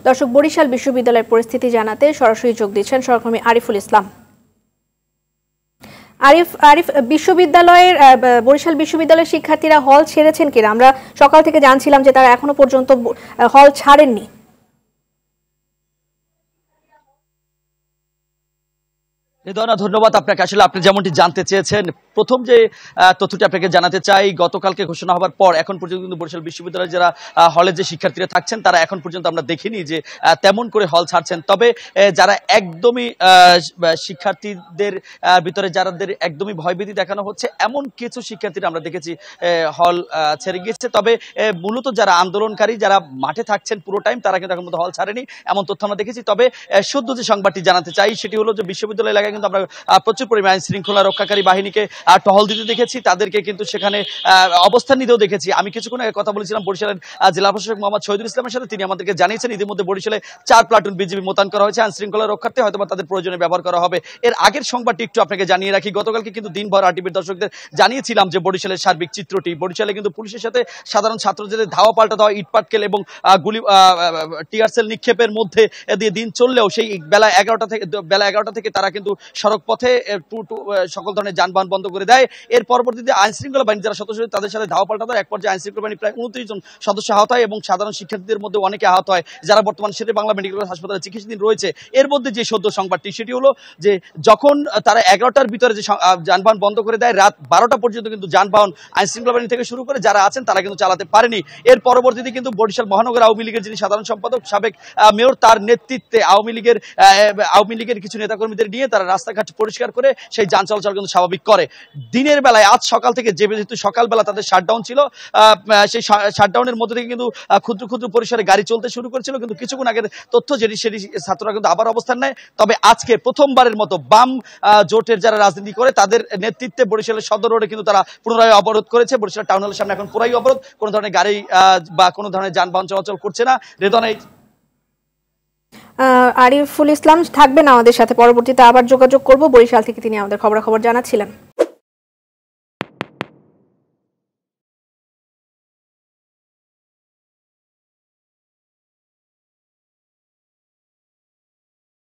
দর্শক, বরিশাল বিশ্ববিদ্যালয়ের পরিস্থিতি জানাতে সরাসরি যোগ দিচ্ছেন সহকর্মী আরিফুল ইসলাম। আরিফ, বরিশাল বিশ্ববিদ্যালয়ের শিক্ষার্থীরা হল ছেড়েছেন কিনা? আমরা সকাল থেকে জানছিলাম যে তারা এখনো পর্যন্ত হল ছাড়েননি। ধন্যবাদ আপনাকে। আসলে আপনি যেমনটি জানতে চেয়েছেন, প্রথম যে তথ্যটি আপনাকে জানাতে চাই, গতকালকে ঘোষণা হওয়ার পর এখন পর্যন্ত কিন্তু বরিশাল বিশ্ববিদ্যালয়ের যারা হলে যে শিক্ষার্থীরা থাকছেন তারা এখন পর্যন্ত আমরা দেখিনি যে তেমন করে হল ছাড়ছেন। তবে যারা একদমই শিক্ষার্থীদের ভিতরে যাদের একদমই ভয়ভীতি দেখানো হচ্ছে এমন কিছু শিক্ষার্থীরা আমরা দেখেছি হল ছেড়ে গিয়েছে। তবে মূলত যারা আন্দোলনকারী, যারা মাঠে থাকছেন পুরো টাইম, তারা কিন্তু এখন মধ্যে হল ছাড়েনি এমন তথ্য আমরা দেখেছি। তবে সদ্য যে সংবাদটি জানাতে চাই সেটি হলো যে বিশ্ববিদ্যালয় এলাকায় কিন্তু আমরা প্রচুর পরিমাণে শৃঙ্খলা রক্ষাকারী বাহিনীকে টহল দিতে দেখেছি, তাদেরকে কিন্তু সেখানে অবস্থান নিতেও দেখেছি। আমি কিছুক্ষণ আগে কথা বলেছিলাম বরিশালের জেলা প্রশাসক মোহাম্মদ শহীদুল ইসলামের সাথে। তিনি আমাদেরকে জানিয়েছেন ইতিমধ্যে বরিশালে 4 প্লাটুন বিজিবি মোতায়েন করা হয়েছে। আইন শৃঙ্খলা রক্ষার্থে হয়তো তাদের প্রয়োজনে ব্যবহার করা হবে। এর আগের সংবাদটি একটু আপনাকে জানিয়ে রাখি। গতকালকে কিন্তু দিনভর আরটিভির দর্শকদের জানিয়েছিলাম যে বরিশালের সার্বিক চিত্রটি, বরিশালে কিন্তু পুলিশের সাথে সাধারণ ছাত্রদের ধাওয়া পাল্টা দেওয়া, ইটপাটকেল এবং গুলি টিয়ারসেল নিক্ষেপের মধ্যে দিয়ে দিন চললেও সেই বেলা 11টা থেকে তারা কিন্তু সড়ক পথে সকল ধরনের যানবাহন বন্ধ করে দেয়। এর পরবর্তীতে আইন শৃঙ্খলা বাহিনী যারা সদস্য তাদের সাথে ধাওয়া পাল্টা দেয়। এক পর্যায়ে আইন শৃঙ্খলা বাহিনী প্রায় 29 জন সদস্য আহত হয় এবং সাধারণ শিক্ষার্থীদের মধ্যে অনেকে আহত হয়, যারা বর্তমানে শেরে বাংলা মেডিকেল কলেজ হাসপাতালে চিকিৎসাধীন রয়েছে। এর মধ্যে যে সদ্য সংবাদটি সেটি হলো যে যখন তারা 11টার ভিতরে যে যানবাহন বন্ধ করে দেয়, রাত 12টা পর্যন্ত কিন্তু যানবাহন আইন শৃঙ্খলা বাহিনী থেকে শুরু করে যারা আছেন তারা কিন্তু চালাতে পারেনি। এর পরবর্তীতে কিন্তু বরিশাল মহানগর আওয়ামী লীগের যিনি সাধারণ সম্পাদক সাবেক মেয়র, তার নেতৃত্বে আওয়ামী লীগের কিছু নেতাকর্মীদের নিয়ে তারা রাস্তাঘাট পরিষ্কার করে সেই যান চলাচল কিন্তু স্বাভাবিক করে। দিনের বেলায় আজ সকাল থেকে যেহেতু সকালবেলা তাদের শাটডাউন ছিল, সেই শাটডাউনের মধ্যে থেকে কিন্তু ক্ষুদ্র ক্ষুদ্র পরিসরে গাড়ি চলতে শুরু করেছিল। কিন্তু কিছুক্ষণ আগের তথ্য সেটি ছাত্ররা কিন্তু আবার অবস্থান নেয়। তবে আজকে প্রথমবারের মতো বাম জোটের যারা রাজনীতি করে তাদের নেতৃত্বে বরিশালের সদর রোডে কিন্তু তারা পুনরায় অবরোধ করেছে। বরিশাল টাউন হলের সামনে এখন পুরাই অবরোধ, কোনো ধরনের গাড়ি বা কোনো ধরনের যানবাহন চলাচল করছে না। আরিফুল ইসলাম থাকবেন আমাদের সাথে, পরবর্তীতে আবার যোগাযোগ করব। বরিশাল থেকে তিনি আমাদের খবরাখবর জানাচ্ছিলেন।